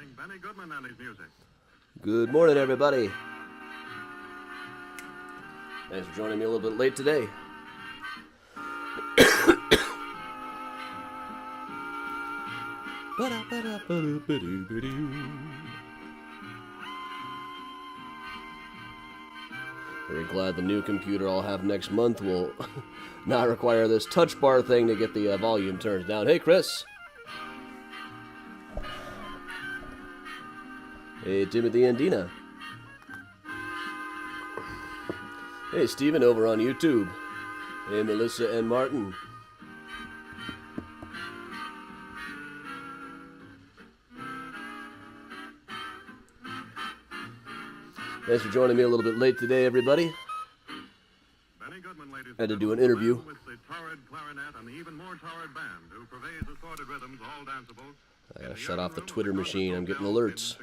Introducing Benny Goodman and his music. Good morning, everybody. Thanks for joining me a little bit late today. Very glad the new computer I'll have next month will not require this touch bar thing to get the volume turned down. Hey, Chris. Hey, Timothy and Dina. Hey, Steven over on YouTube. Hey, Melissa and Martin. Thanks for joining me a little bit late today, everybody. Benny Goodman, ladies, I had to do an interview. with the torrid clarinet and the even more torrid band who pervades assorted rhythms, all danceable. I gotta shut off the Twitter machine. I'm getting alerts.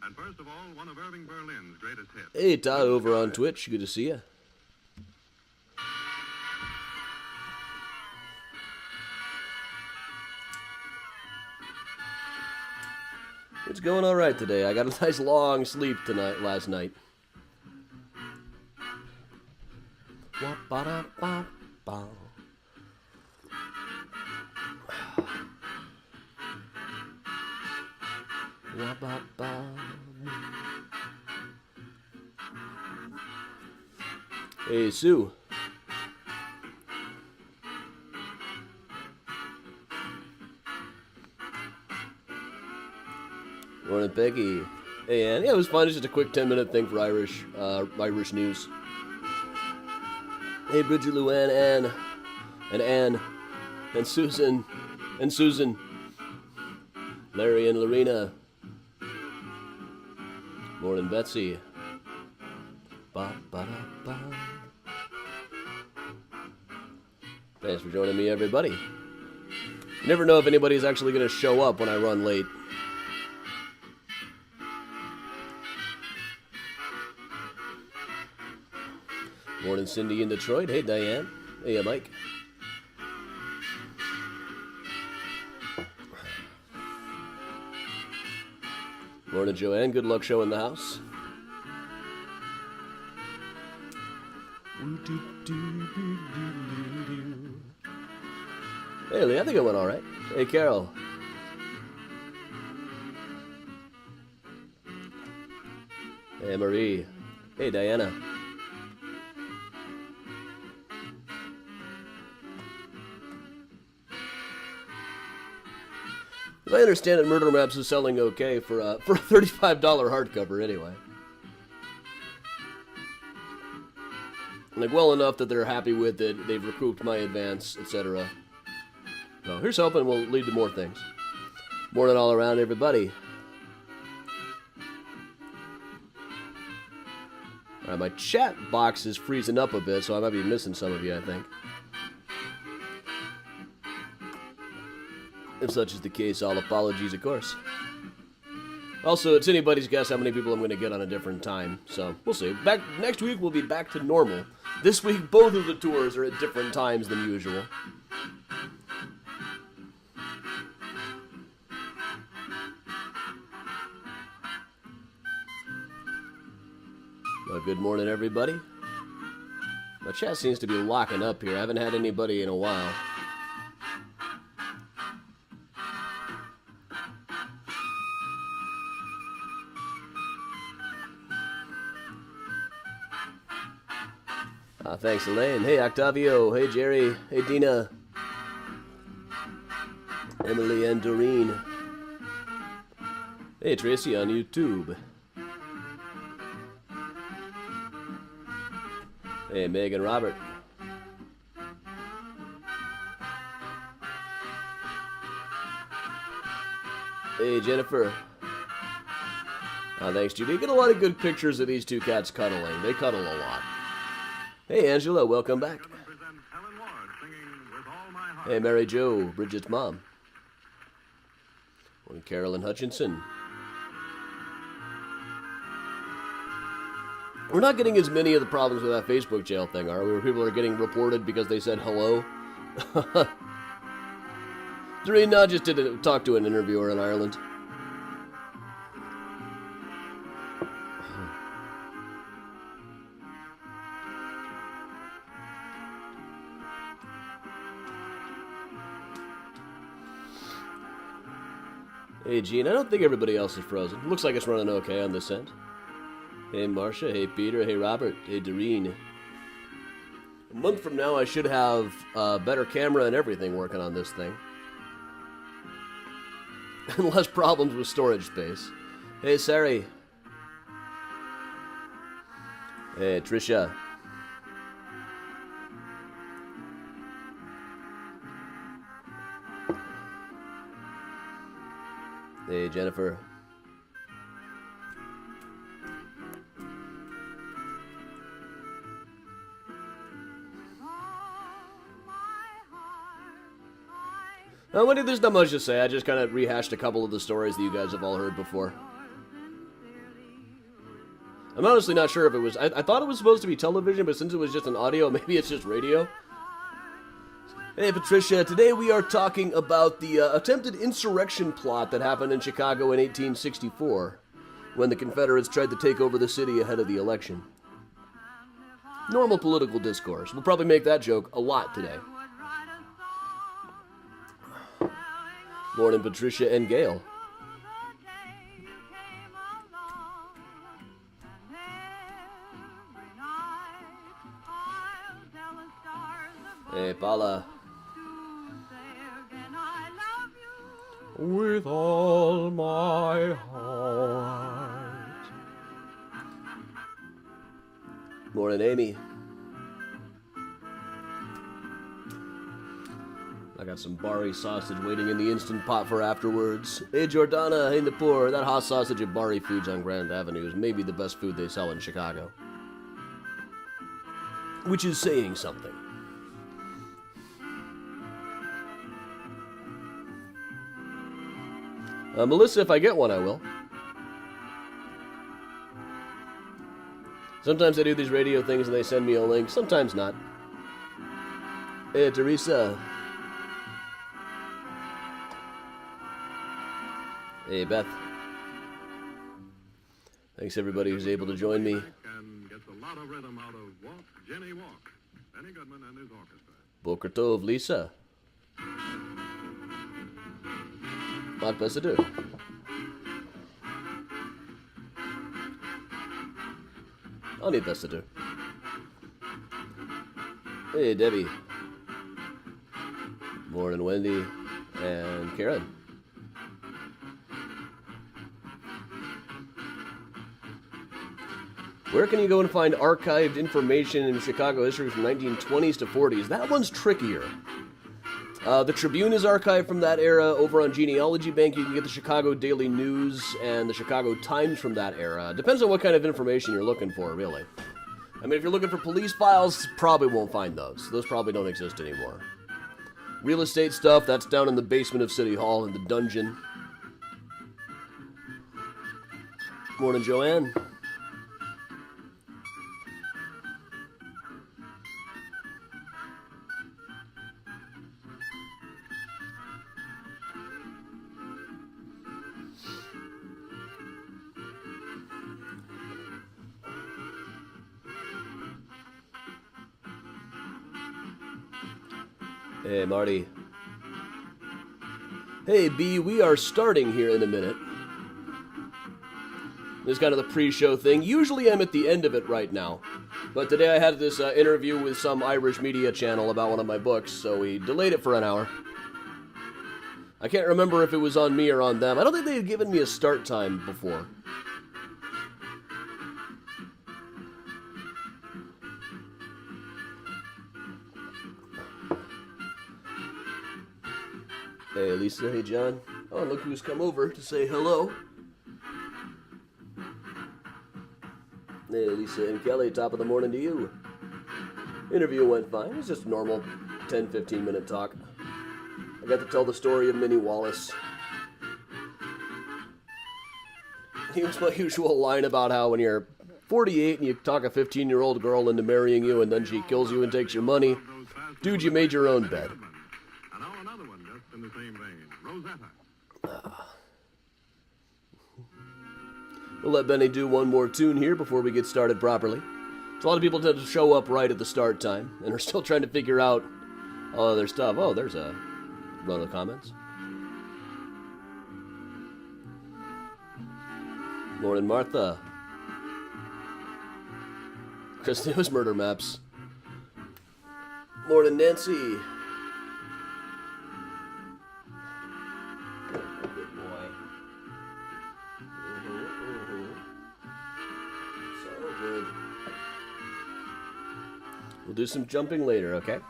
And first of all, one of Irving Berlin's greatest hits. Hey, Todd over on Twitch. Good to see you. It's going all right today. I got a nice long sleep last night. Hey, Sue. Morning, Peggy. Hey, Ann. Yeah, it was fun. It's just a quick 10-minute thing for Irish news. Hey, Bridget, Luann, Ann, and Susan, Larry and Lorena. Morning, Betsy. Thanks for joining me, everybody. You never know if anybody's actually going to show up when I run late. Morning, Cindy in Detroit. Hey, Diane. Hey, Mike. Morning, Joanne. Good luck showing the house. Hey, Lee, I think it went all right. Hey, Carol. Hey, Marie. Hey, Diana. As I understand it, Murder Maps is selling okay for a $35 hardcover anyway. Like, well enough that they're happy with it, they've recouped my advance, etc. So here's hoping we'll lead to more things. Morning all around, everybody. Alright, my chat box is freezing up a bit, so I might be missing some of you, I think. If such is the case, all apologies, of course. Also, it's anybody's guess how many people I'm going to get on a different time, so we'll see. Next week, we'll be back to normal. This week, both of the tours are at different times than usual. Well, good morning, everybody. My chat seems to be locking up here. I haven't had anybody in a while. Thanks, Elaine. Hey, Octavio. Hey, Jerry. Hey, Dina. Emily and Doreen. Hey, Tracy on YouTube. Hey, Meg and Robert. Hey, Jennifer. Thanks, Judy. You get a lot of good pictures of these two cats cuddling. They cuddle a lot. Hey, Angela, welcome back. Hey, Mary Jo, Bridget's mom. And Carolyn Hutchinson. We're not getting as many of the problems with that Facebook jail thing, are we? Where people are getting reported because they said hello? Doreen just did talk to an interviewer in Ireland. Hey, Gene, I don't think everybody else is frozen. Looks like it's running okay on this end. Hey, Marcia. Hey, Peter. Hey, Robert. Hey, Doreen. A month from now, I should have a better camera and everything working on this thing. And less problems with storage space. Hey, Sari. Hey, Trisha. Hey, Jennifer. There's not much to say. I just kind of rehashed a couple of the stories that you guys have all heard before. I'm honestly not sure if it was... I thought it was supposed to be television, but since it was just an audio, maybe it's just radio. Hey, Patricia. Today we are talking about the attempted insurrection plot that happened in Chicago in 1864, when the Confederates tried to take over the city ahead of the election. Normal political discourse. We'll probably make that joke a lot today. Morning, Patricia and Gail. Hey, Paula. With all my heart. Morning, Amy. I got some Bari sausage waiting in the Instant Pot for afterwards. Hey, Jordana, hey, Napur, that hot sausage at Bari Foods on Grand Avenue is maybe the best food they sell in Chicago. Which is saying something. Melissa, if I get one, I will. Sometimes I do these radio things and they send me a link, sometimes not. Hey, Teresa. Hey, Beth. Thanks, everybody who's able to join me. And gets a lot of rhythm out of Walk, Jenny Walk. Benny Goodman and his orchestra. Boker Tov, Lisa. What best to do? I'll need best to do. Hey, Debbie. Morning, Wendy. And Karen. Where can you go and find archived information in Chicago history from 1920s to 40s? That one's trickier. The Tribune is archived from that era. Over on Genealogy Bank, you can get the Chicago Daily News and the Chicago Times from that era. Depends on what kind of information you're looking for, really. I mean, if you're looking for police files, probably won't find those. Those probably don't exist anymore. Real estate stuff, that's down in the basement of City Hall in the dungeon. Morning, Joanne. Hey, Marty. Hey, B, we are starting here in a minute. This is kind of the pre-show thing. Usually I'm at the end of it right now. But today I had this interview with some Irish media channel about one of my books, so we delayed it for an hour. I can't remember if it was on me or on them. I don't think they had given me a start time before. Hey, Lisa. Hey, John. Oh, look who's come over to say hello. Hey, Lisa and Kelly, top of the morning to you. Interview went fine. It was just a normal 10-15 minute talk. I got to tell the story of Minnie Wallace. Here's my usual line about how when you're 48 and you talk a 15-year-old girl into marrying you and then she kills you and takes your money. Dude, you made your own bed. And now another one just in the same vein. Rosetta. We'll let Benny do one more tune here before we get started properly. So a lot of people tend to show up right at the start time and are still trying to figure out all their stuff. Oh, there's a run of comments. Morning, Martha. Chris News Murder Maps. Morning, Nancy. Good boy. So good. We'll do some jumping later, okay?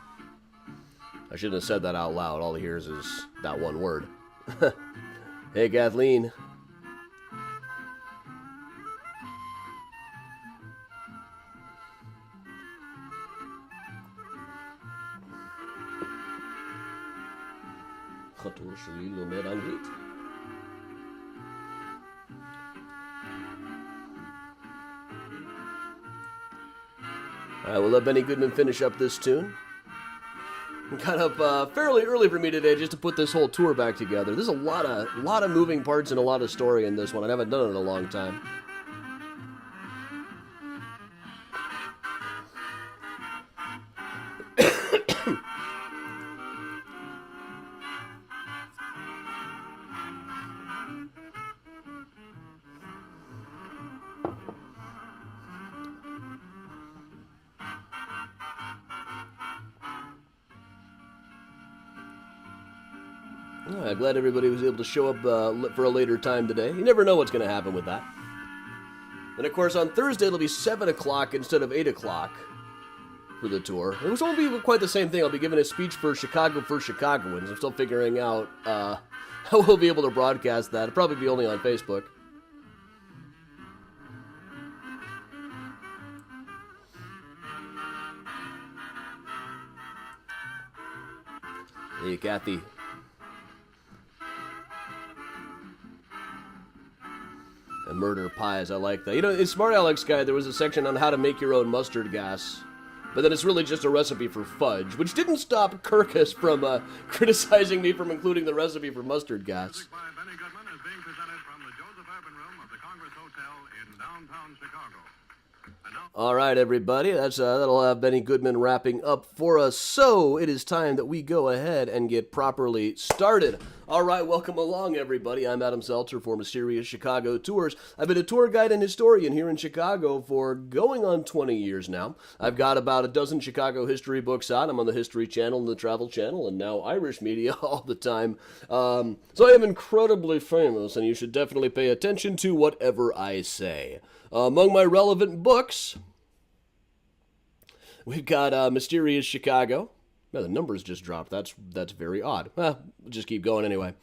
I shouldn't have said that out loud. All he hears is that one word. Hey, Kathleen. Alright, we'll let Benny Goodman finish up this tune. Got up fairly early for me today just to put this whole tour back together. There's a lot of moving parts and a lot of story in this one. I haven't done it in a long time. Alright, glad everybody was able to show up for a later time today. You never know what's going to happen with that. And of course, on Thursday it'll be 7 o'clock instead of 8 o'clock for the tour. It won't be quite the same thing. I'll be giving a speech for Chicagoans. I'm still figuring out how we'll be able to broadcast that. It'll probably be only on Facebook. Hey, Kathy. And murder pies, I like that. You know, in Smart Alex Guide, there was a section on how to make your own mustard gas. But then it's really just a recipe for fudge, which didn't stop Kirkus from criticizing me from including the recipe for mustard gas. By Benny Goodman is being presented from the Joseph Urban Room of the Congress Hotel in downtown Chicago. All right, everybody, that'll have Benny Goodman wrapping up for us. So it is time that we go ahead and get properly started. All right, welcome along, everybody. I'm Adam Seltzer for Mysterious Chicago Tours. I've been a tour guide and historian here in Chicago for going on 20 years now. I've got about a dozen Chicago history books out. I'm on the History Channel and the Travel Channel and now Irish Media all the time. So I am incredibly famous, and you should definitely pay attention to whatever I say. Among my relevant books, we've got Mysterious Chicago. Yeah, the numbers just dropped. That's very odd. We'll just keep going anyway.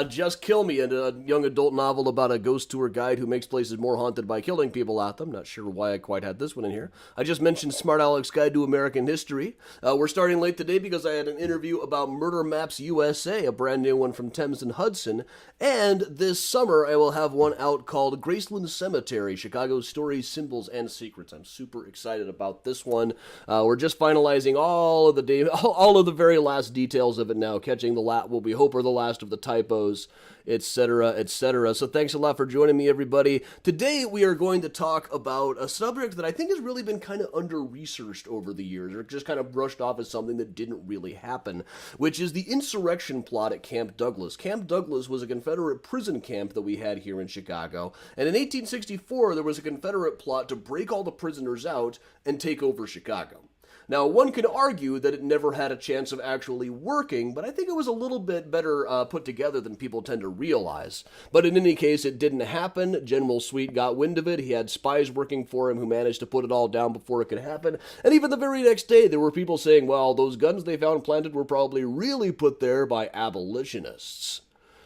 Just Kill Me, a young adult novel about a ghost tour guide who makes places more haunted by killing people at them. Not sure why I quite had this one in here. I just mentioned Smart Alex Guide to American History. We're starting late today because I had an interview about Murder Maps USA, a brand new one from Thames and Hudson. And this summer I will have one out called Graceland Cemetery, Chicago's Stories, Symbols, and Secrets. I'm super excited about this one. We're just finalizing all of the very last details of it now, catching what we hope are the last of the typos, etc., etc. So thanks a lot for joining me, everybody. Today we are going to talk about a subject that I think has really been kind of under-researched over the years, or just kind of brushed off as something that didn't really happen, which is the insurrection plot at Camp Douglas. Camp Douglas was a Confederate prison camp that we had here in Chicago, and in 1864 there was a Confederate plot to break all the prisoners out and take over Chicago. Now, one could argue that it never had a chance of actually working, but I think it was a little bit better put together than people tend to realize. But in any case, it didn't happen. General Sweet got wind of it. He had spies working for him who managed to put it all down before it could happen. And even the very next day, there were people saying, well, those guns they found planted were probably really put there by abolitionists.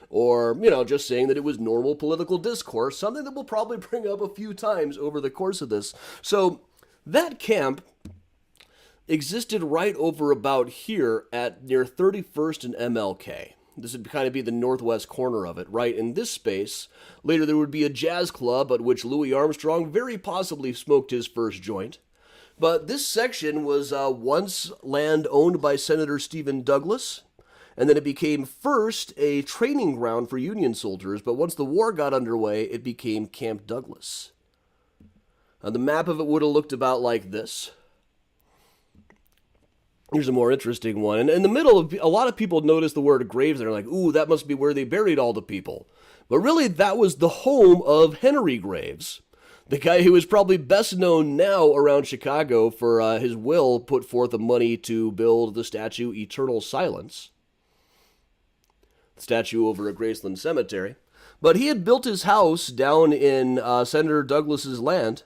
Or, just saying that it was normal political discourse, something that we'll probably bring up a few times over the course of this. So, that camp existed right over about here at near 31st and MLK. This would kind of be the northwest corner of it, right in this space. Later there would be a jazz club at which Louis Armstrong very possibly smoked his first joint. But this section was once land owned by Senator Stephen Douglas, and then it became first a training ground for Union soldiers, but once the war got underway, it became Camp Douglas. The map of it would have looked about like this. Here's a more interesting one. And in the middle, of a lot of people notice the word graves. They're like, ooh, that must be where they buried all the people. But really, that was the home of Henry Graves, the guy who is probably best known now around Chicago for his will put forth the money to build the statue Eternal Silence, the statue over at Graceland Cemetery. But he had built his house down in Senator Douglas's land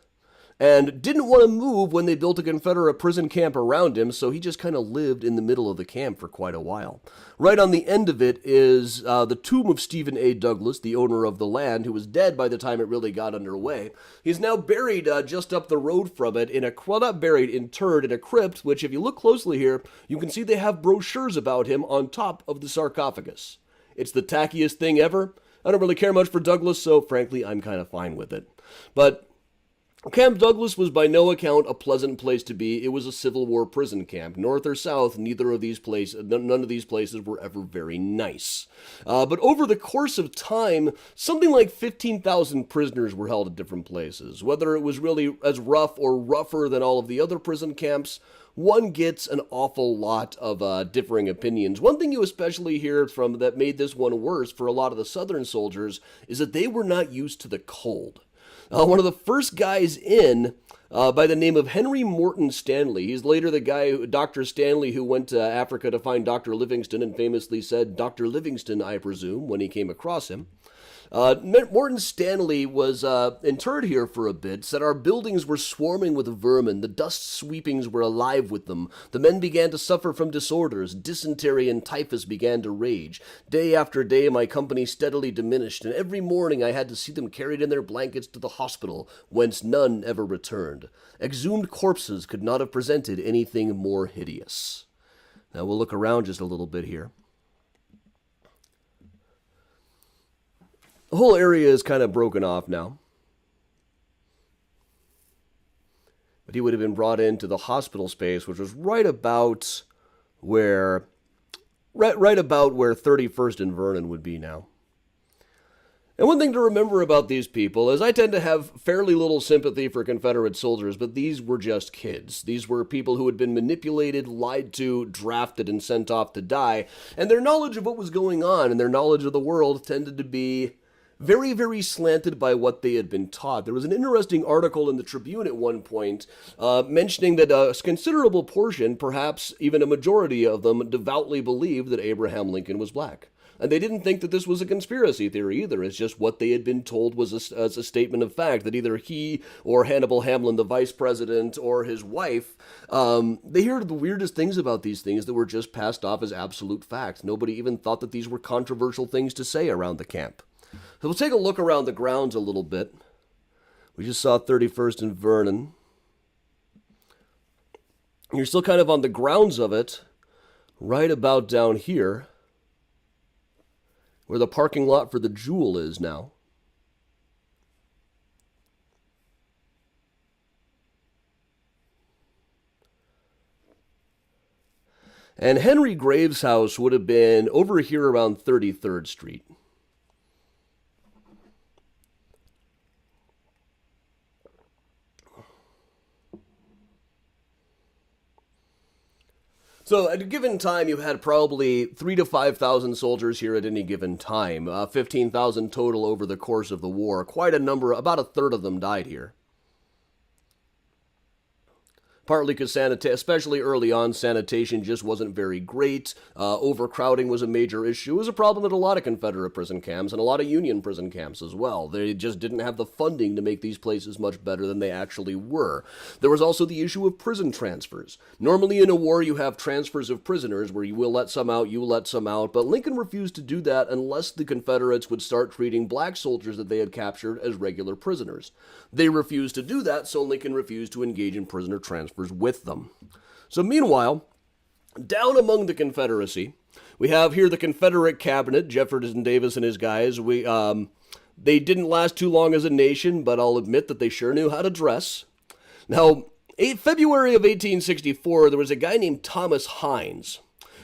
and didn't want to move when they built a Confederate prison camp around him, so he just kind of lived in the middle of the camp for quite a while. Right on the end of it is the tomb of Stephen A. Douglas, the owner of the land, who was dead by the time it really got underway. He's now buried just up the road from it, not buried, interred in a crypt, which if you look closely here, you can see they have brochures about him on top of the sarcophagus. It's the tackiest thing ever. I don't really care much for Douglas, so frankly, I'm kind of fine with it. But Camp Douglas was by no account a pleasant place to be. It was a Civil War prison camp. North or south, none of these places were ever very nice. But over the course of time, something like 15,000 prisoners were held at different places. Whether it was really as rough or rougher than all of the other prison camps, one gets an awful lot of differing opinions. One thing you especially hear from that made this one worse for a lot of the Southern soldiers is that they were not used to the cold. One of the first guys in, by the name of Henry Morton Stanley, he's later the guy, Dr. Stanley, who went to Africa to find Dr. Livingston and famously said, "Dr. Livingston, I presume," when he came across him. Morton Stanley was interred here for a bit, said our buildings were swarming with vermin, the dust sweepings were alive with them, the men began to suffer from disorders, dysentery and typhus began to rage. Day after day my company steadily diminished, and every morning I had to see them carried in their blankets to the hospital, whence none ever returned. Exhumed corpses could not have presented anything more hideous. Now we'll look around just a little bit here. The whole area is kind of broken off now. But he would have been brought into the hospital space, which was right about where 31st and Vernon would be now. And one thing to remember about these people is I tend to have fairly little sympathy for Confederate soldiers, but these were just kids. These were people who had been manipulated, lied to, drafted, and sent off to die. And their knowledge of what was going on and their knowledge of the world tended to be very, very slanted by what they had been taught. There was an interesting article in the Tribune at one point mentioning that a considerable portion, perhaps even a majority of them, devoutly believed that Abraham Lincoln was black. And they didn't think that this was a conspiracy theory either. It's just what they had been told was a statement of fact, that either he or Hannibal Hamlin, the vice president, or his wife, they hear the weirdest things about these things that were just passed off as absolute fact. Nobody even thought that these were controversial things to say around the camp. So we'll take a look around the grounds a little bit. We just saw 31st and Vernon. You're still kind of on the grounds of it, right about down here, where the parking lot for the Jewel is now. And Henry Graves' house would have been over here around 33rd Street. So at a given time, you had probably 3,000 to 5,000 soldiers here at any given time, 15,000 total over the course of the war. Quite a number, about a third of them died here. Partly because especially early on, sanitation just wasn't very great. Overcrowding was a major issue. It was a problem at a lot of Confederate prison camps and a lot of Union prison camps as well. They just didn't have the funding to make these places much better than they actually were. There was also the issue of prison transfers. Normally in a war, you have transfers of prisoners where you will let some out, you let some out, but Lincoln refused to do that unless the Confederates would start treating black soldiers that they had captured as regular prisoners. They refused to do that, so Lincoln refused to engage in prisoner transfers with them. So meanwhile, down among the Confederacy, we have here the Confederate cabinet, Jefferson Davis and his guys. They didn't last too long as a nation, but I'll admit that they sure knew how to dress. Now, February of 1864, there was a guy named Thomas Hines,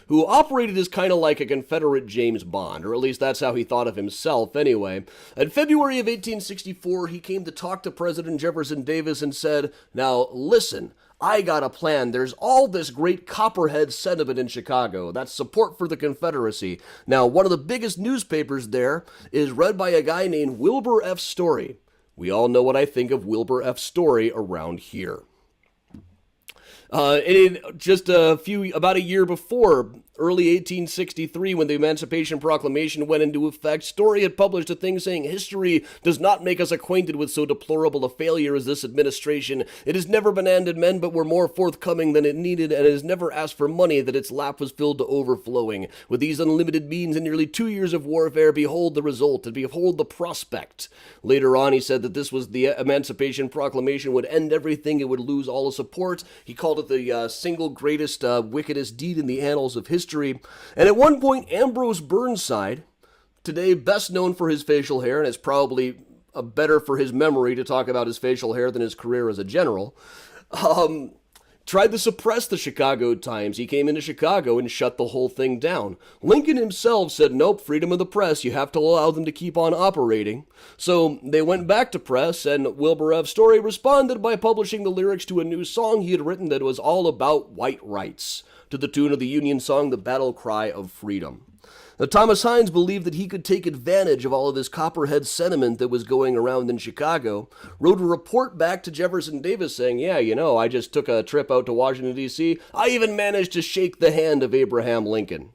who operated as kind of like a Confederate James Bond, or at least that's how he thought of himself anyway. In February of 1864, he came to talk to President Jefferson Davis and said, "Now, listen, I got a plan. There's all this great Copperhead sentiment in Chicago. That's support for the Confederacy. Now, one of the biggest newspapers there is read by a guy named Wilbur F. Story. We all know what I think of Wilbur F. Story around here. About a year before, early 1863, when the Emancipation Proclamation went into effect, Story had published a thing saying, "History does not make us acquainted with so deplorable a failure as this administration. It has never demanded men but were more forthcoming than it needed, and it has never asked for money that its lap was filled to overflowing. With these unlimited means and nearly 2 years of warfare, behold the result, and behold the prospect." Later on, he said that this was the Emancipation Proclamation would end everything, it would lose all the support. He called it the single greatest, wickedest deed in the annals of history. And at one point, Ambrose Burnside, today best known for his facial hair, and it's probably better for his memory to talk about his facial hair than his career as a general, tried to suppress the Chicago Times. He came into Chicago and shut the whole thing down. Lincoln himself said, nope, freedom of the press, you have to allow them to keep on operating. So they went back to press, and Wilbur F. Story responded by publishing the lyrics to a new song he had written that was all about white rights, to the tune of the Union song, The Battle Cry of Freedom. Now, Thomas Hines believed that he could take advantage of all of this Copperhead sentiment that was going around in Chicago, wrote a report back to Jefferson Davis saying, yeah, I just took a trip out to Washington, D.C. I even managed to shake the hand of Abraham Lincoln.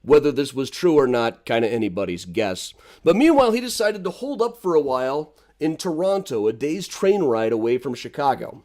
Whether this was true or not, kind of anybody's guess. But meanwhile, he decided to hold up for a while in Toronto, a day's train ride away from Chicago.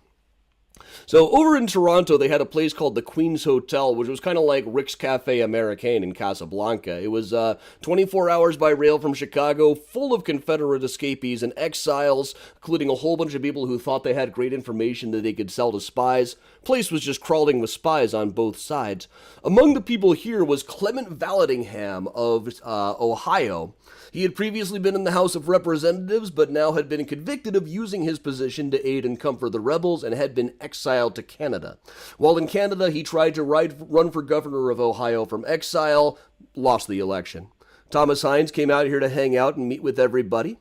So over in Toronto, they had a place called the Queen's Hotel, which was kind of like Rick's Cafe Americain in Casablanca. It was 24 hours by rail from Chicago, full of Confederate escapees and exiles, including a whole bunch of people who thought they had great information that they could sell to spies. Place was just crawling with spies on both sides. Among the people here was Clement Vallandigham of Ohio. He had previously been in the House of Representatives, but now had been convicted of using his position to aid and comfort the rebels and had been exiled to Canada. While in Canada, he tried to run for governor of Ohio from exile, lost the election. Thomas Hines came out here to hang out and meet with everybody.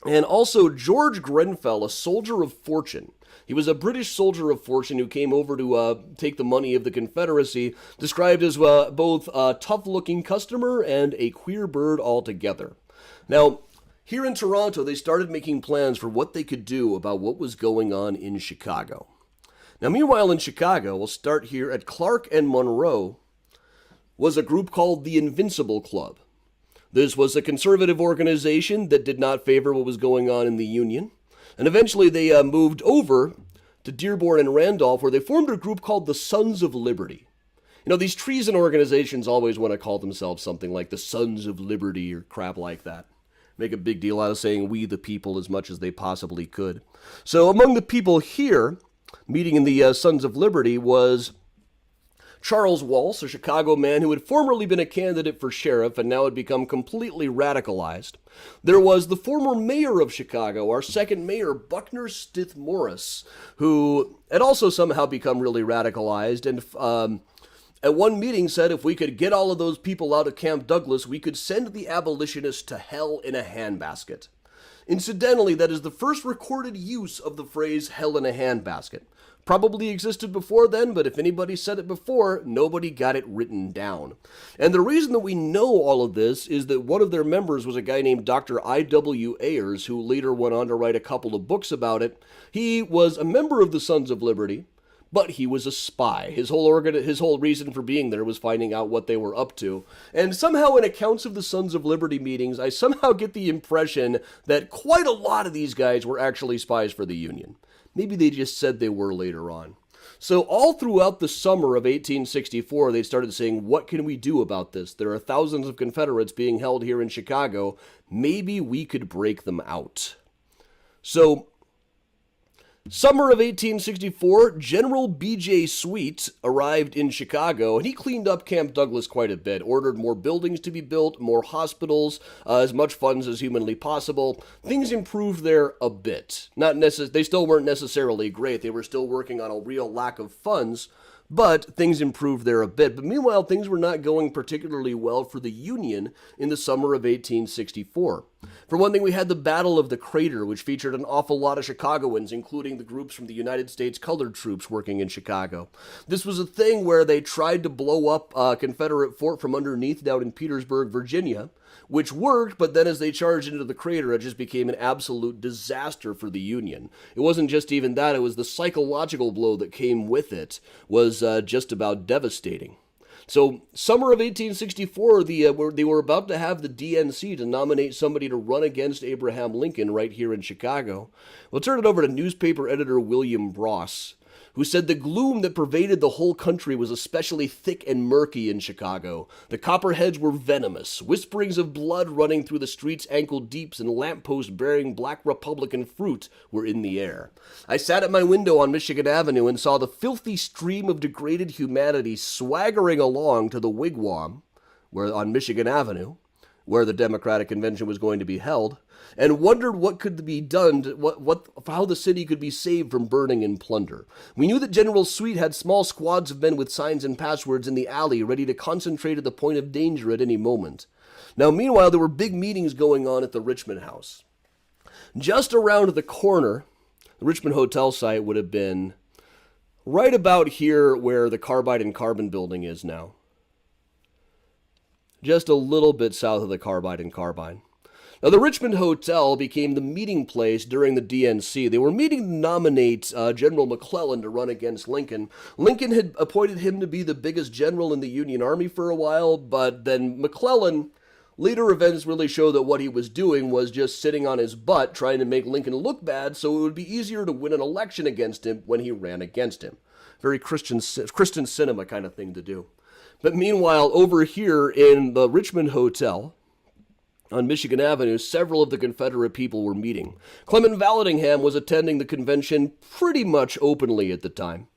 And also George Grenfell, a soldier of fortune. He was a British soldier of fortune who came over to take the money of the Confederacy, described as both a tough-looking customer and a queer bird altogether. Now, here in Toronto, they started making plans for what they could do about what was going on in Chicago. Now, meanwhile, in Chicago, we'll start here at Clark and Monroe, was a group called the Invincible Club. This was a conservative organization that did not favor what was going on in the Union. And eventually they moved over to Dearborn and Randolph, where they formed a group called the Sons of Liberty. These treason organizations always want to call themselves something like the Sons of Liberty or crap like that. Make a big deal out of saying we the people as much as they possibly could. So among the people here, meeting in the Sons of Liberty, was Charles Walsh, a Chicago man who had formerly been a candidate for sheriff and now had become completely radicalized. There was the former mayor of Chicago, our second mayor, Buckner Stith Morris, who had also somehow become really radicalized and at one meeting said if we could get all of those people out of Camp Douglas, we could send the abolitionists to hell in a handbasket. Incidentally, that is the first recorded use of the phrase hell in a handbasket. Probably existed before then, but if anybody said it before, nobody got it written down. And the reason that we know all of this is that one of their members was a guy named Dr. I.W. Ayers, who later went on to write a couple of books about it. He was a member of the Sons of Liberty, but he was a spy. His whole reason for being there was finding out what they were up to. And somehow in accounts of the Sons of Liberty meetings, I somehow get the impression that quite a lot of these guys were actually spies for the Union. Maybe they just said they were later on. So all throughout the summer of 1864, they started saying, what can we do about this? There are thousands of Confederates being held here in Chicago. Maybe we could break them out. So, summer of 1864, General B.J. Sweet arrived in Chicago, and he cleaned up Camp Douglas quite a bit, ordered more buildings to be built, more hospitals, as much funds as humanly possible. Things improved there a bit. They still weren't necessarily great. They were still working on a real lack of funds, but things improved there a bit. But meanwhile, things were not going particularly well for the Union in the summer of 1864. For one thing, we had the Battle of the Crater, which featured an awful lot of Chicagoans, including the groups from the United States Colored Troops working in Chicago. This was a thing where they tried to blow up a Confederate fort from underneath down in Petersburg, Virginia, which worked, but then as they charged into the crater, it just became an absolute disaster for the Union. It wasn't just even that, it was the psychological blow that came with it was just about devastating. So, summer of 1864, they were about to have the DNC to nominate somebody to run against Abraham Lincoln right here in Chicago. We'll turn it over to newspaper editor William Bross, who said the gloom that pervaded the whole country was especially thick and murky in Chicago. The copperheads were venomous, whisperings of blood running through the streets ankle-deeps and lampposts bearing black Republican fruit were in the air. I sat at my window on Michigan Avenue and saw the filthy stream of degraded humanity swaggering along to the wigwam, on Michigan Avenue, where the Democratic Convention was going to be held, and wondered what could be done, how the city could be saved from burning and plunder. We knew that General Sweet had small squads of men with signs and passwords in the alley ready to concentrate at the point of danger at any moment. Now, meanwhile, there were big meetings going on at the Richmond House. Just around the corner, the Richmond Hotel site would have been right about here where the Carbide and Carbon building is now. Just a little bit south of the Carbide and Carbine. Now, the Richmond Hotel became the meeting place during the DNC. They were meeting to nominate General McClellan to run against Lincoln. Lincoln had appointed him to be the biggest general in the Union Army for a while, but then McClellan, later events really show that what he was doing was just sitting on his butt trying to make Lincoln look bad so it would be easier to win an election against him when he ran against him. Very Christian cinema kind of thing to do. But meanwhile, over here in the Richmond Hotel on Michigan Avenue, several of the Confederate people were meeting. Clement Vallandigham was attending the convention pretty much openly at the time.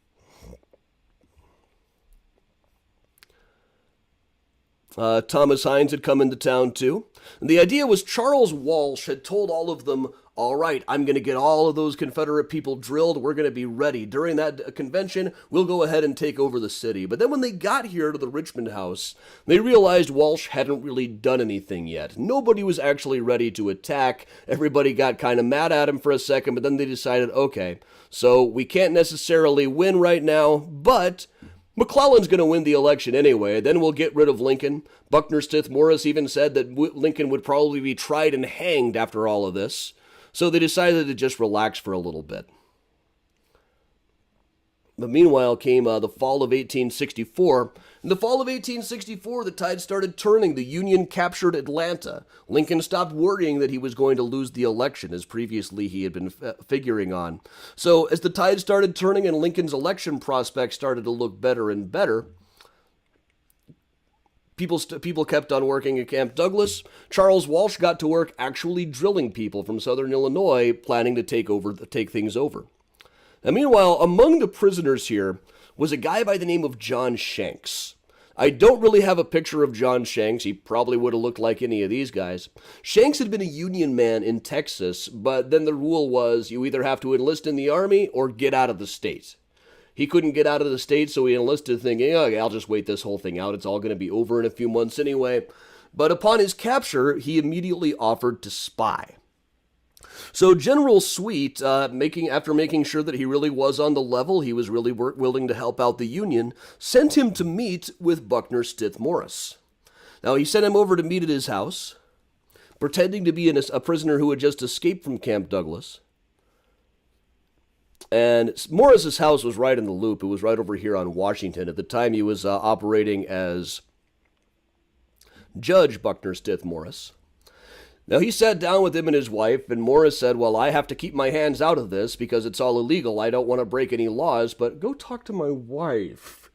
Thomas Hines had come into town too. And the idea was Charles Walsh had told all of them, all right, I'm going to get all of those Confederate people drilled. We're going to be ready. During that convention, we'll go ahead and take over the city. But then when they got here to the Richmond House, they realized Walsh hadn't really done anything yet. Nobody was actually ready to attack. Everybody got kind of mad at him for a second, but then they decided, okay, so we can't necessarily win right now, but McClellan's going to win the election anyway. Then we'll get rid of Lincoln. Buckner Stith Morris even said that Lincoln would probably be tried and hanged after all of this. So they decided to just relax for a little bit. But meanwhile came the fall of 1864. In the fall of 1864, the tide started turning. The Union captured Atlanta. Lincoln stopped worrying that he was going to lose the election, as previously he had been figuring on. So as the tide started turning and Lincoln's election prospects started to look better and better, people kept on working at Camp Douglas. Charles Walsh got to work actually drilling people from southern Illinois, planning to take things over. Now, meanwhile, among the prisoners here was a guy by the name of John Shanks. I don't really have a picture of John Shanks. He probably would have looked like any of these guys. Shanks had been a Union man in Texas, but then the rule was you either have to enlist in the Army or get out of the state. He couldn't get out of the state, so he enlisted thinking, okay, I'll just wait this whole thing out. It's all going to be over in a few months anyway. But upon his capture, he immediately offered to spy. So General Sweet, after making sure that he really was on the level, he was really willing to help out the Union, sent him to meet with Buckner Stith Morris. Now, he sent him over to meet at his house, pretending to be a prisoner who had just escaped from Camp Douglas. And Morris's house was right in the loop. It was right over here on Washington. At the time, he was operating as Judge Buckner Stith Morris. Now, he sat down with him and his wife, and Morris said, well, I have to keep my hands out of this because it's all illegal. I don't want to break any laws, but go talk to my wife.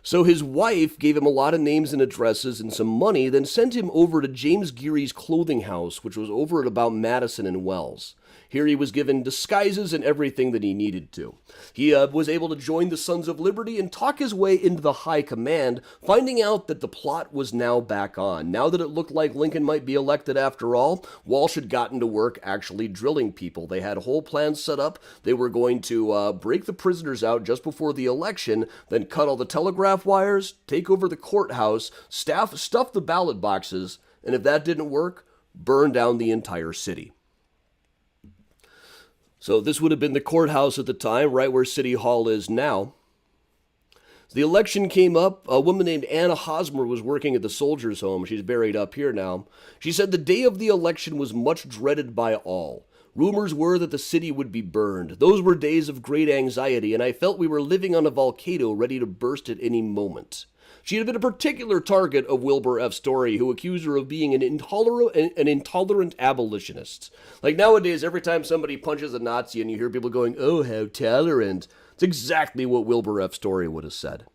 So his wife gave him a lot of names and addresses and some money, then sent him over to James Geary's clothing house, which was over at about Madison and Wells. Here he was given disguises and everything that he needed to. He was able to join the Sons of Liberty and talk his way into the high command, finding out that the plot was now back on. Now that it looked like Lincoln might be elected after all, Walsh had gotten to work actually drilling people. They had whole plans set up. They were going to break the prisoners out just before the election, then cut all the telegraph wires, take over the courthouse, stuff the ballot boxes, and if that didn't work, burn down the entire city. So this would have been the courthouse at the time, right where City Hall is now. The election came up. A woman named Anna Hosmer was working at the Soldiers' Home. She's buried up here now. She said the day of the election was much dreaded by all. Rumors were that the city would be burned. Those were days of great anxiety, and I felt we were living on a volcano ready to burst at any moment. She had been a particular target of Wilbur F. Story, who accused her of being an intolerant abolitionist. Like nowadays, every time somebody punches a Nazi and you hear people going, "Oh, how tolerant," it's exactly what Wilbur F. Story would have said.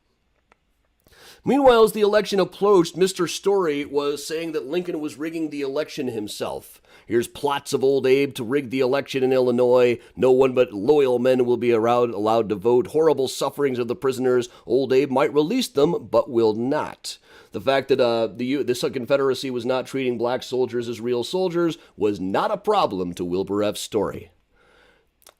Meanwhile, as the election approached, Mr. Story was saying that Lincoln was rigging the election himself. Here's plots of old Abe to rig the election in Illinois. No one but loyal men will be allowed to vote. Horrible sufferings of the prisoners. Old Abe might release them, but will not. The fact that the Confederacy was not treating black soldiers as real soldiers was not a problem to Wilbur F. Story.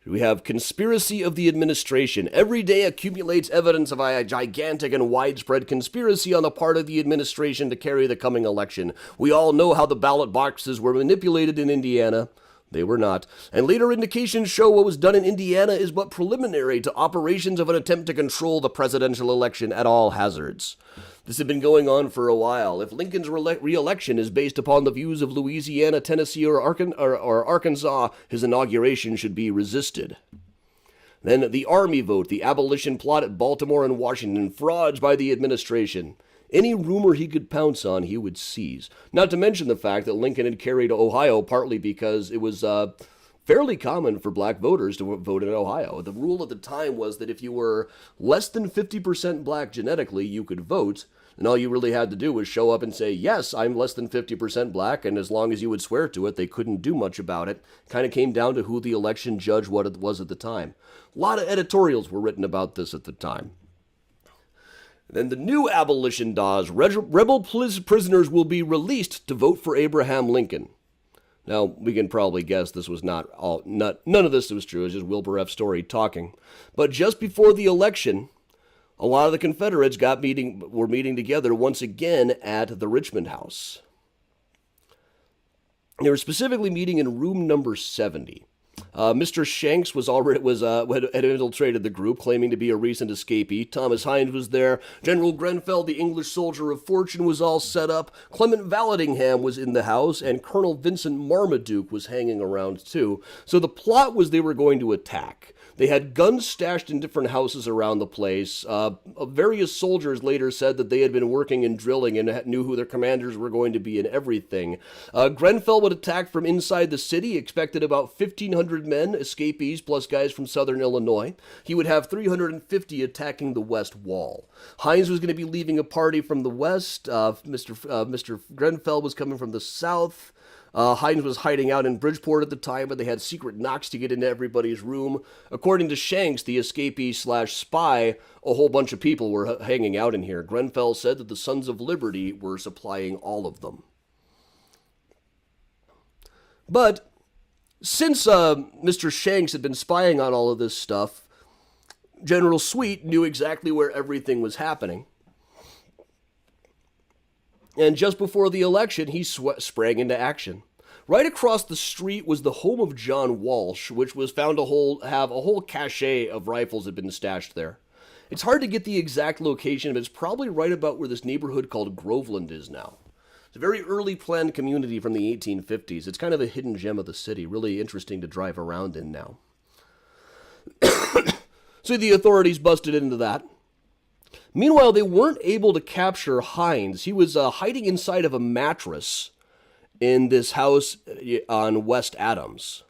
We have conspiracy of the administration. Every day accumulates evidence of a gigantic and widespread conspiracy on the part of the administration to carry the coming election. We all know how the ballot boxes were manipulated in Indiana. They were not. And later indications show what was done in Indiana is but preliminary to operations of an attempt to control the presidential election at all hazards. This had been going on for a while. If Lincoln's re-election is based upon the views of Louisiana, Tennessee, or Arkansas, his inauguration should be resisted. Then the Army vote, the abolition plot at Baltimore and Washington, frauds by the administration. Any rumor he could pounce on, he would seize. Not to mention the fact that Lincoln had carried Ohio partly because it was fairly common for black voters to vote in Ohio. The rule at the time was that if you were less than 50% black genetically, you could vote. And all you really had to do was show up and say, yes, I'm less than 50% black, and as long as you would swear to it, they couldn't do much about it. Kind of came down to who the election judge what it was at the time. A lot of editorials were written about this at the time. Then the new abolition laws, rebel prisoners will be released to vote for Abraham Lincoln. Now, we can probably guess this was none of this was true. It was just Wilbur F. Story talking. But just before the election, a lot of the Confederates were meeting together once again at the Richmond House. They were specifically meeting in room number 70. Mr. Shanks had infiltrated the group, claiming to be a recent escapee. Thomas Hines was there. General Grenfell, the English soldier of fortune, was all set up. Clement Vallandigham was in the house, and Colonel Vincent Marmaduke was hanging around too. So the plot was they were going to attack. They had guns stashed in different houses around the place. Various soldiers later said that they had been working in drilling and knew who their commanders were going to be and everything. Grenfell would attack from inside the city, expected about 1,500 men, escapees, plus guys from southern Illinois. He would have 350 attacking the west wall. Hines was going to be leaving a party from the west. Mr. Grenfell was coming from the south. Hines was hiding out in Bridgeport at the time, but they had secret knocks to get into everybody's room. According to Shanks, the escapee/spy, a whole bunch of people were hanging out in here. Grenfell said that the Sons of Liberty were supplying all of them. But since Mr. Shanks had been spying on all of this stuff, General Sweet knew exactly where everything was happening. And just before the election, he sprang into action. Right across the street was the home of John Walsh, which was found to have a whole cache of rifles had been stashed there. It's hard to get the exact location, but it's probably right about where this neighborhood called Groveland is now. It's a very early planned community from the 1850s. It's kind of a hidden gem of the city, really interesting to drive around in now. So the authorities busted into that. Meanwhile, they weren't able to capture Hines. He was hiding inside of a mattress in this house on West Adams.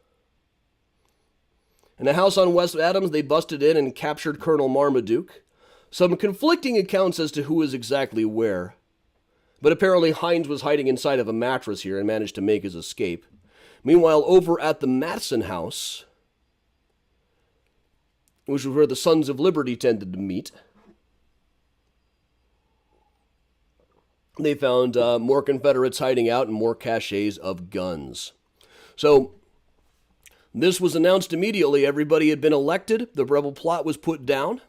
In the house on West Adams, they busted in and captured Colonel Marmaduke. Some conflicting accounts as to who is exactly where. But apparently Hines was hiding inside of a mattress here and managed to make his escape. Meanwhile, over at the Matson house, which was where the Sons of Liberty tended to meet, they found more Confederates hiding out and more caches of guns. So this was announced immediately. Everybody had been elected. The rebel plot was put down.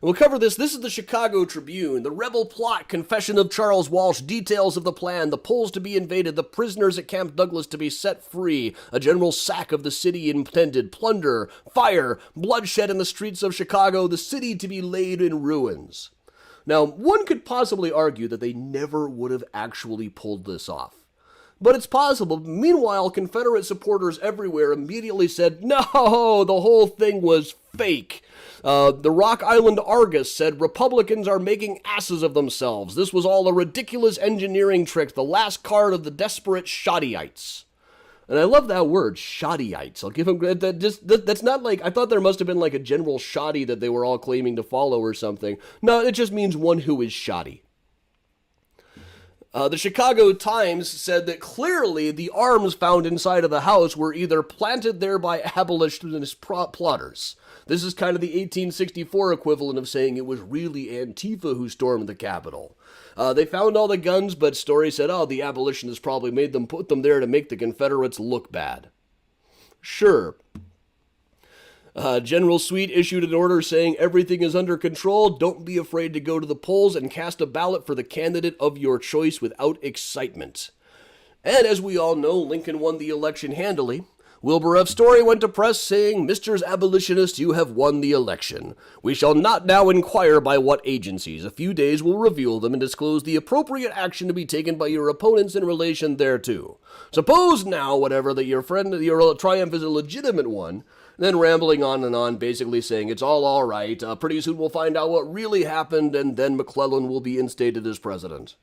We'll cover this. This is the Chicago Tribune. The rebel plot, confession of Charles Walsh, details of the plan, the Poles to be invaded, the prisoners at Camp Douglas to be set free, a general sack of the city intended, plunder, fire, bloodshed in the streets of Chicago, the city to be laid in ruins. Now, one could possibly argue that they never would have actually pulled this off. But it's possible. Meanwhile, Confederate supporters everywhere immediately said, no, the whole thing was fake. The Rock Island Argus said Republicans are making asses of themselves. This was all a ridiculous engineering trick, the last card of the desperate shottyites. And I love that word, shottyites. I'll give them that's not like, I thought there must have been like a general shoddy that they were all claiming to follow or something. No, it just means one who is shoddy. The Chicago Times said that clearly the arms found inside of the house were either planted there by abolitionist plotters. This is kind of the 1864 equivalent of saying it was really Antifa who stormed the Capitol. They found all the guns, but Story said, the abolitionists probably made them put them there to make the Confederates look bad. Sure. General Sweet issued an order saying everything is under control. Don't be afraid to go to the polls and cast a ballot for the candidate of your choice without excitement. And as we all know, Lincoln won the election handily. Wilbur F. Story went to press saying, Mr. Abolitionist, you have won the election. We shall not now inquire by what agencies. A few days will reveal them and disclose the appropriate action to be taken by your opponents in relation thereto. Suppose now, whatever, that your triumph is a legitimate one, then rambling on and on, basically saying it's all right. Pretty soon we'll find out what really happened, and then McClellan will be instated as president.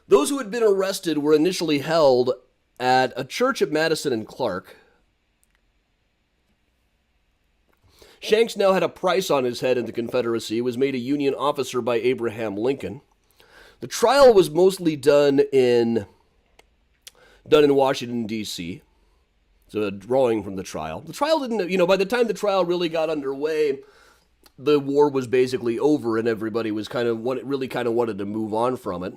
Those who had been arrested were initially held at a church at Madison and Clark. Shanks now had a price on his head in the Confederacy, was made a Union officer by Abraham Lincoln. The trial was mostly done in Washington, D.C., so a drawing from the trial. The trial didn't, by the time the trial really got underway, the war was basically over and everybody was really wanted to move on from it.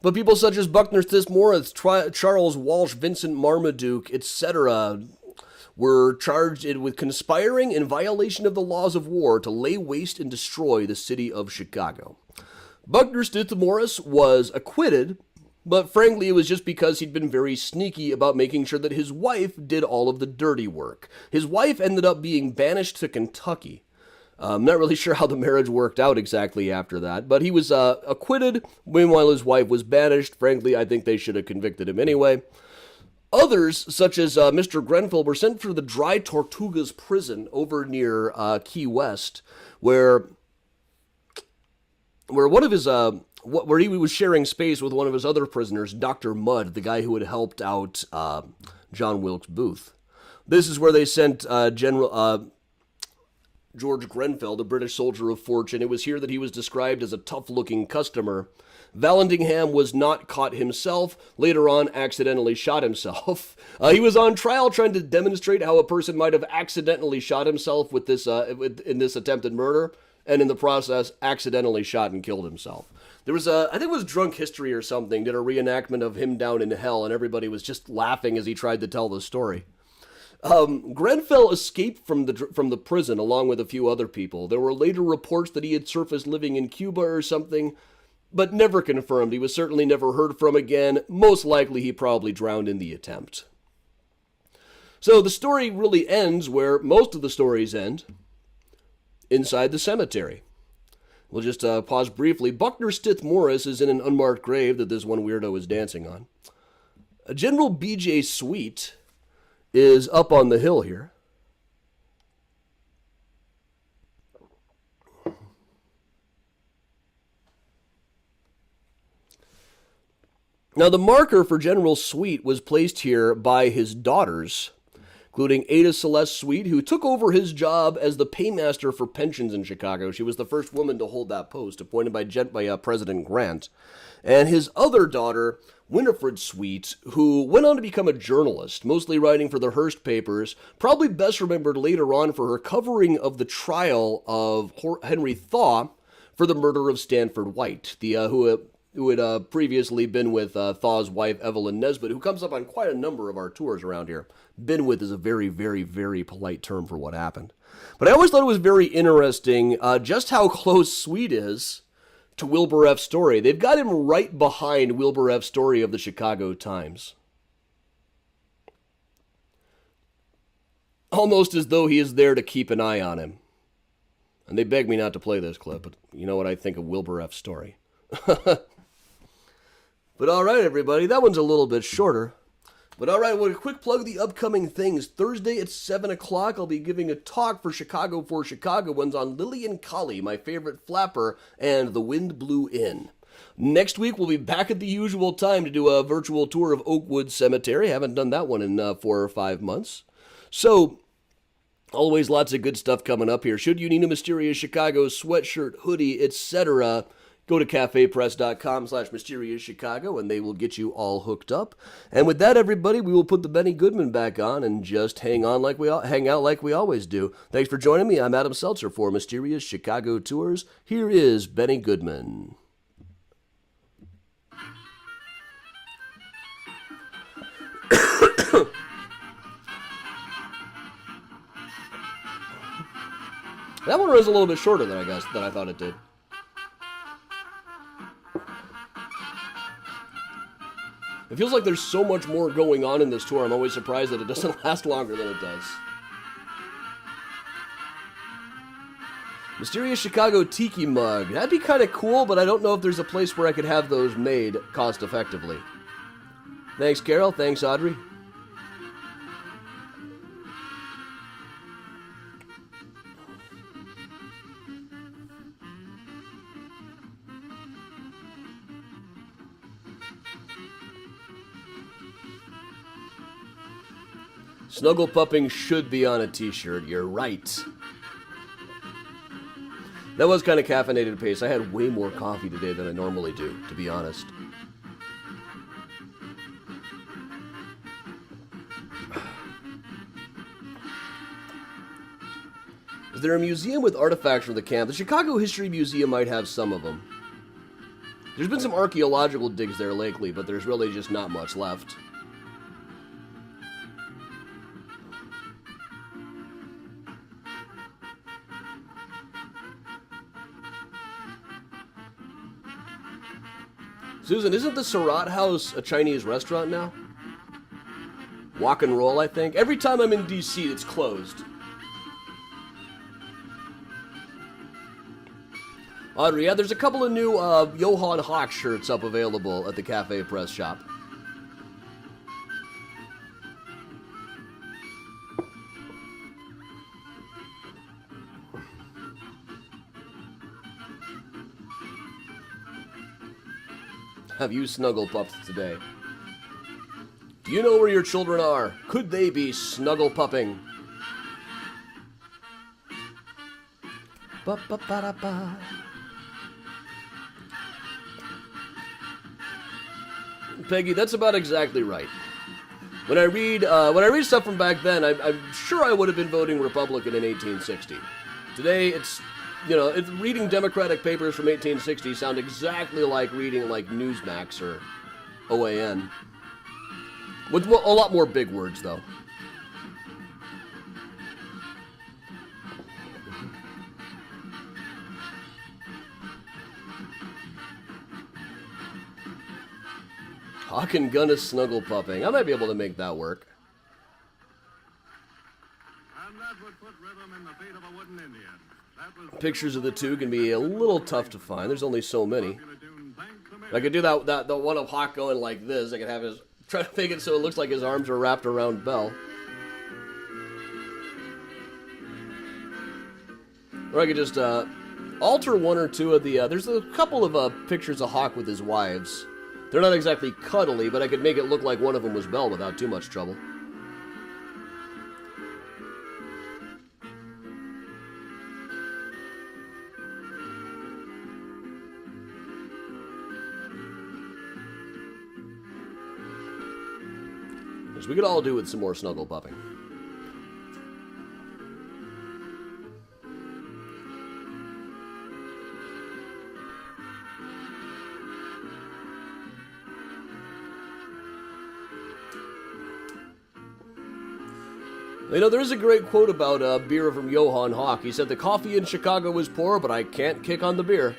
But people such as Buckner Stith Morris, Charles Walsh, Vincent Marmaduke, etc. were charged with conspiring in violation of the laws of war to lay waste and destroy the city of Chicago. Buckner Stith Morris was acquitted, but frankly, it was just because he'd been very sneaky about making sure that his wife did all of the dirty work. His wife ended up being banished to Kentucky. I'm not really sure how the marriage worked out exactly after that, but he was acquitted. Meanwhile, his wife was banished. Frankly, I think they should have convicted him anyway. Others, such as Mr. Grenfell, were sent to the Dry Tortugas prison over near Key West, where one of his where he was sharing space with one of his other prisoners, Dr. Mudd, the guy who had helped out John Wilkes Booth. This is where they sent General George Grenfell, the British soldier of fortune. It was here that he was described as a tough-looking customer. Vallandigham was not caught himself, later on accidentally shot himself. He was on trial trying to demonstrate how a person might have accidentally shot himself with this in this attempted murder, and in the process accidentally shot and killed himself. There was I think it was Drunk History or something, did a reenactment of him down in hell, and everybody was just laughing as he tried to tell the story. Grenfell escaped from the prison along with a few other people. There were later reports that he had surfaced living in Cuba or something, but never confirmed. He was certainly never heard from again. Most likely he probably drowned in the attempt. So the story really ends where most of the stories end, inside the cemetery. We'll just pause briefly. Buckner Stith Morris is in an unmarked grave that this one weirdo is dancing on. General B.J. Sweet is up on the hill here. Now, the marker for General Sweet was placed here by his daughters, including Ada Celeste Sweet, who took over his job as the paymaster for pensions in Chicago. She was the first woman to hold that post, appointed by President Grant. And his other daughter, Winifred Sweet, who went on to become a journalist, mostly writing for the Hearst papers, probably best remembered later on for her covering of the trial of Henry Thaw for the murder of Stanford White, who had previously been with Thaw's wife, Evelyn Nesbitt, who comes up on quite a number of our tours around here. Been with is a very, very, very polite term for what happened. But I always thought it was very interesting just how close Sweet is to Wilbur F. Story. They've got him right behind Wilbur F. Story of the Chicago Times. Almost as though he is there to keep an eye on him. And they beg me not to play this clip, but you know what I think of Wilbur F. Story. But all right, everybody, that one's a little bit shorter. But all right, well, a quick plug of the upcoming things. Thursday at 7 o'clock, I'll be giving a talk for Chicagoans on Lillian Colley, my favorite flapper, and The Wind Blew In. Next week, we'll be back at the usual time to do a virtual tour of Oakwood Cemetery. Haven't done that one in 4 or 5 months. So, always lots of good stuff coming up here. Should you need a Mysterious Chicago sweatshirt, hoodie, etc., go to cafepress.com/mysteriouschicago and they will get you all hooked up. And with that, everybody, we will put the Benny Goodman back on and just hang out like we always do. Thanks for joining me. I'm Adam Seltzer for Mysterious Chicago Tours. Here is Benny Goodman. That one was a little bit shorter than I thought it did. It feels like there's so much more going on in this tour. I'm always surprised that it doesn't last longer than it does. Mysterious Chicago Tiki Mug. That'd be kind of cool, but I don't know if there's a place where I could have those made cost effectively. Thanks, Carol. Thanks, Audrey. Snuggle pupping should be on a t-shirt. You're right. That was kind of caffeinated pace. I had way more coffee today than I normally do, to be honest. Is there a museum with artifacts from the camp? The Chicago History Museum might have some of them. There's been some archaeological digs there lately, but there's really just not much left. Susan, isn't the Surratt House a Chinese restaurant now? Walk and Roll, I think. Every time I'm in D.C., it's closed. Audrey, yeah, there's a couple of new Johann Hawk shirts up available at the Cafe Press shop. Have you snuggle pupped today? Do you know where your children are? Could they be snuggle pupping? Ba-ba-ba-da-ba. Peggy, that's about exactly right. When I read stuff from back then, I'm sure I would have been voting Republican in 1860. Today, it's reading Democratic papers from 1860 sound exactly like reading like Newsmax or OAN. With a lot more big words, though. Hawk and Gun is snuggle pupping. I might be able to make that work. And that would put rhythm in the feet of a wooden Indian. Pictures of the two can be a little tough to find. There's only so many. I could do the one of Hawk going like this. I could have his try to make it so it looks like his arms are wrapped around Bell. Or I could just alter one or two of the. There's a couple of pictures of Hawk with his wives. They're not exactly cuddly, but I could make it look like one of them was Bell without too much trouble. We could all do with some more snuggle pupping. You know, there is a great quote about beer from Johann Hawk. He said, "The coffee in Chicago is poor, but I can't kick on the beer."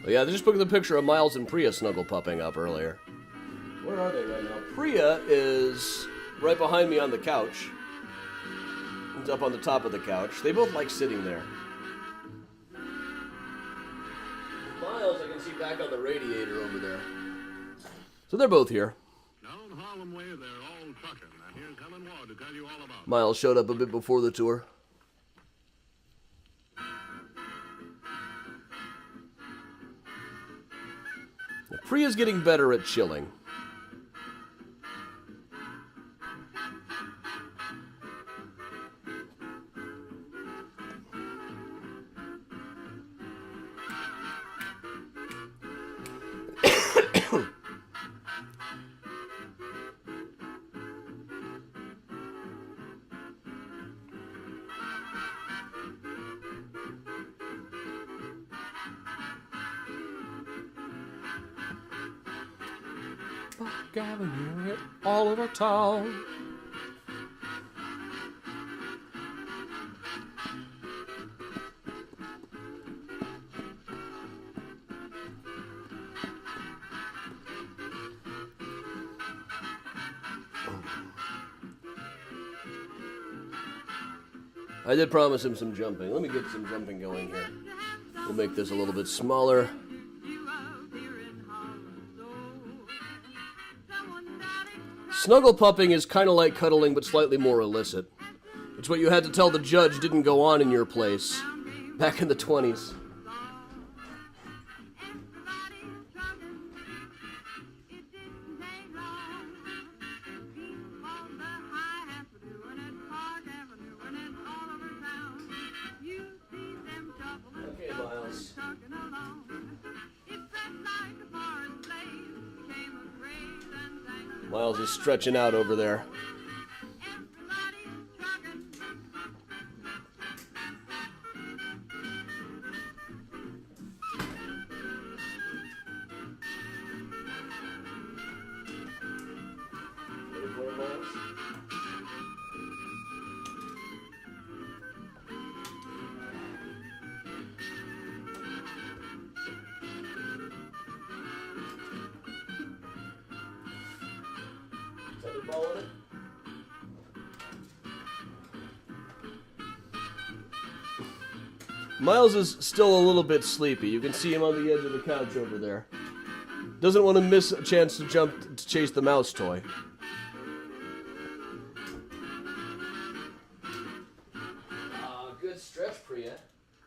But yeah, they just put the picture of Miles and Priya snuggle pupping up earlier. Where are they right now? Priya is right behind me on the couch. He's up on the top of the couch. They both like sitting there. Miles, I can see back on the radiator over there. So they're both here. Down Harlem Way, they're all trucking. And here's Helen Ward to tell you all about it. Miles showed up a bit before the tour. Priya's getting better at chilling. Avenue all over town. I did promise him some jumping. Let me get some jumping going here. We'll make this a little bit smaller. Snuggle pupping is kind of like cuddling, but slightly more illicit. It's what you had to tell the judge didn't go on in your place back in the 20s. Okay, Miles. Miles is stretching out over there. Miles is still a little bit sleepy. You can see him on the edge of the couch over there. Doesn't want to miss a chance to jump to chase the mouse toy. Good stretch, Priya.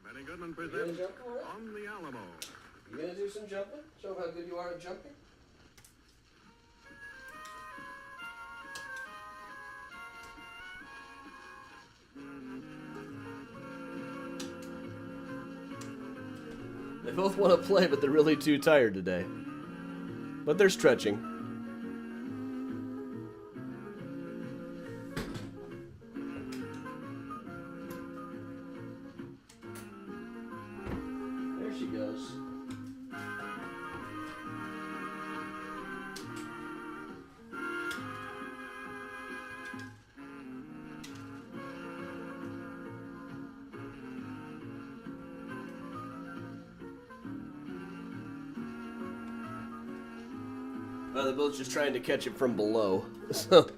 Benny Goodman presents On the Alamo. You gonna do some jumping? Show them how good you are at jumping? They both want to play, but they're really too tired today. But they're stretching. There she goes. They're both just trying to catch it from below. So.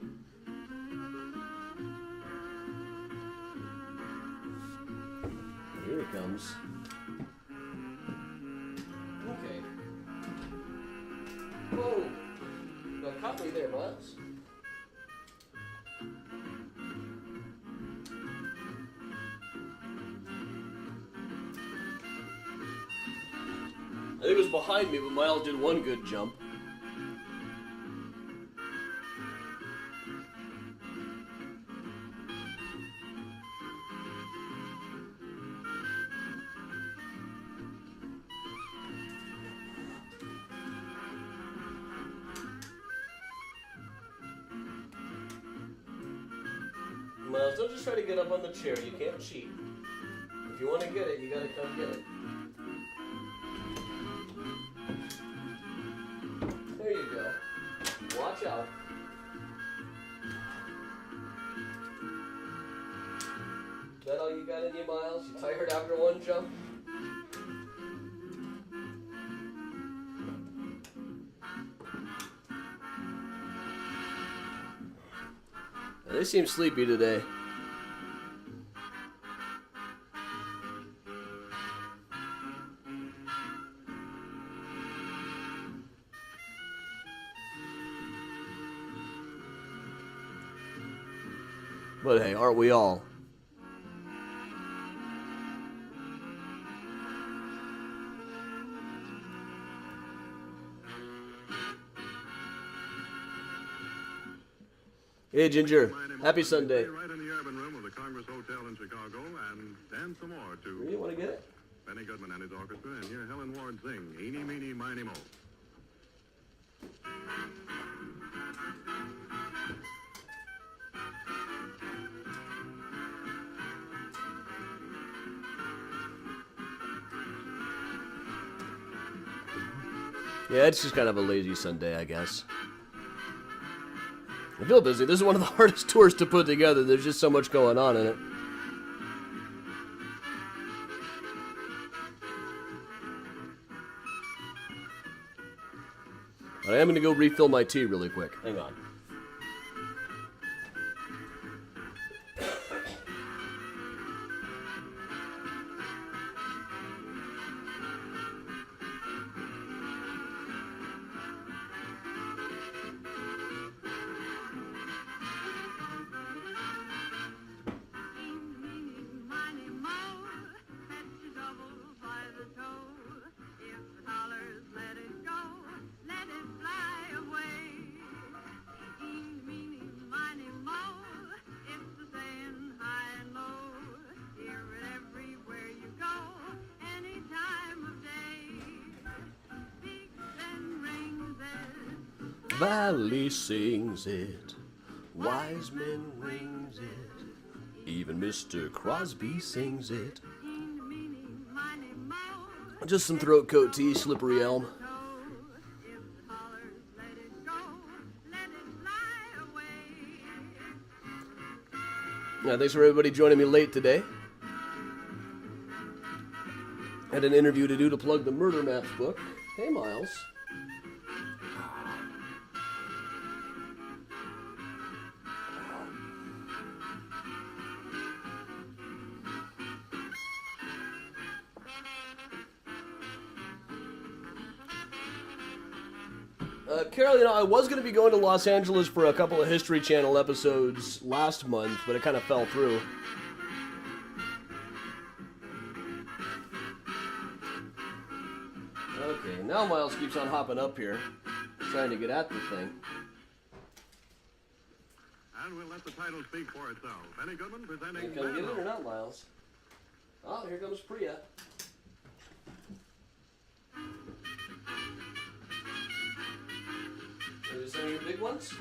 Here it comes. Okay. Whoa! You caught me there, Miles. think it was behind me, but Miles did one good jump. Miles, don't just try to get up on the chair. You can't cheat. If you want to get it, you gotta come get it. There you go. Watch out. Is that all you got in you, Miles? You tired after one jump? They seem sleepy today. But hey, aren't we all? Hey, Ginger. Happy Sunday. Right in the urban room of the Congress Hotel in Chicago and dance some more to You want to get it? Benny Goodman and his orchestra, and hear Helen Ward sing Eeny, Meeny, Miny, Mo. Yeah, it's just kind of a lazy Sunday, I guess. I feel busy. This is one of the hardest tours to put together. There's just so much going on in it. But I am going to go refill my tea really quick. Hang on. Valley sings it, wise men rings it, even Mr. Crosby sings it. Just some throat coat tea, Slippery Elm. Yeah, thanks for everybody joining me late today. Had an interview to do to plug the Murder Maps book. Hey, Miles. Carol, you know, I was going to be going to Los Angeles for a couple of History Channel episodes last month, but it kind of fell through. Okay, now Miles keeps on hopping up here, trying to get at the thing. And we'll let the title speak for itself. Benny Goodman presenting... You come get it or not, Miles? Oh, here comes Priya. Are these some of your big ones?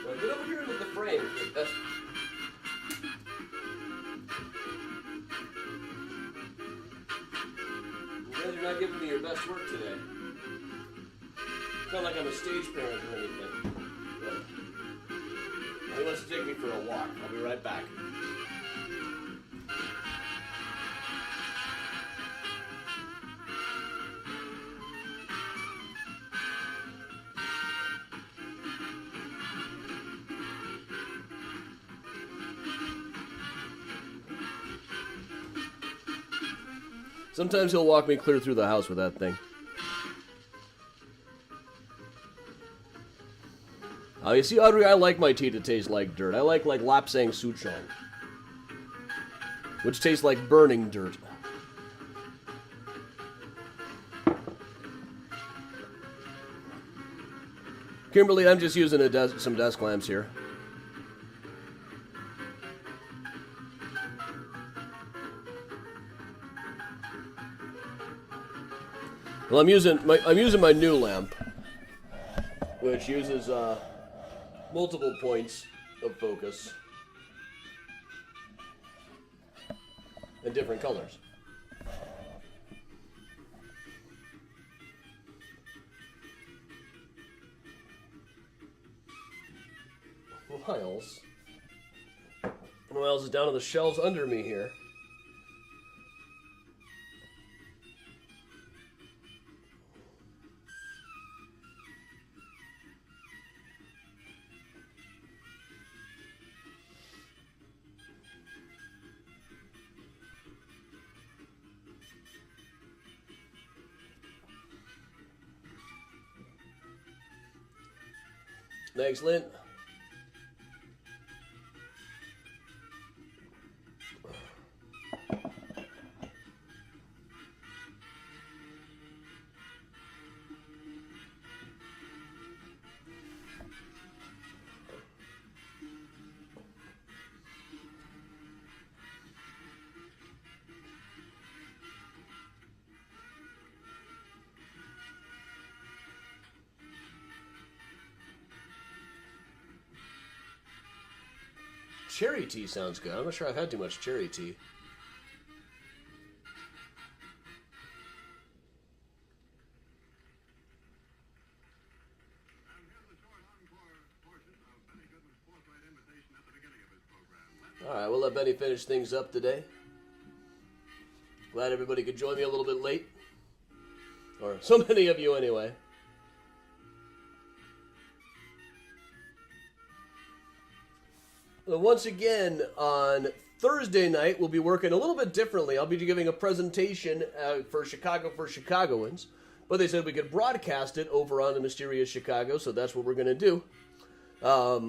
Well, get over here with the frame. You guys are not giving me your best work today. It's not like I'm a stage parent or anything. But he wants to take me for a walk. I'll be right back. Sometimes he'll walk me clear through the house with that thing. You see, Audrey, I like my tea to taste like dirt. I like Lapsang Souchong, which tastes like burning dirt. Kimberly, I'm just using some desk lamps here. Well, I'm using my new lamp, which uses multiple points of focus and different colors. Miles is down on the shelves under me here. Thanks, Lynn. Cherry tea sounds good. I'm not sure I've had too much cherry tea. Alright, we'll let Benny finish things up today. Glad everybody could join me a little bit late. Or so many of you anyway. Once again, on Thursday night, we'll be working a little bit differently. I'll be giving a presentation for Chicagoans, but they said we could broadcast it over on the Mysterious Chicago, so that's what we're going to do. A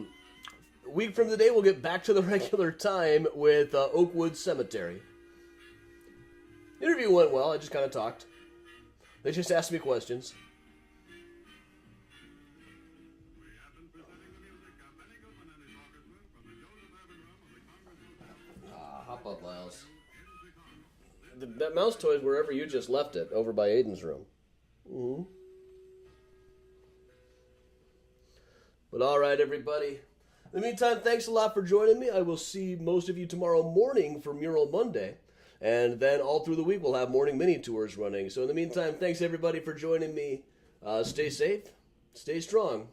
week from today, we'll get back to the regular time with Oakwood Cemetery. The interview went well. I just kind of talked. They just asked me questions. Hop up, Miles. That mouse toy is wherever you just left it, over by Aiden's room. Mm-hmm. But all right, everybody. In the meantime, thanks a lot for joining me. I will see most of you tomorrow morning for Mural Monday. And then all through the week, we'll have morning mini tours running. So in the meantime, thanks everybody for joining me. Stay safe, stay strong,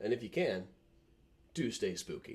and if you can, do stay spooky.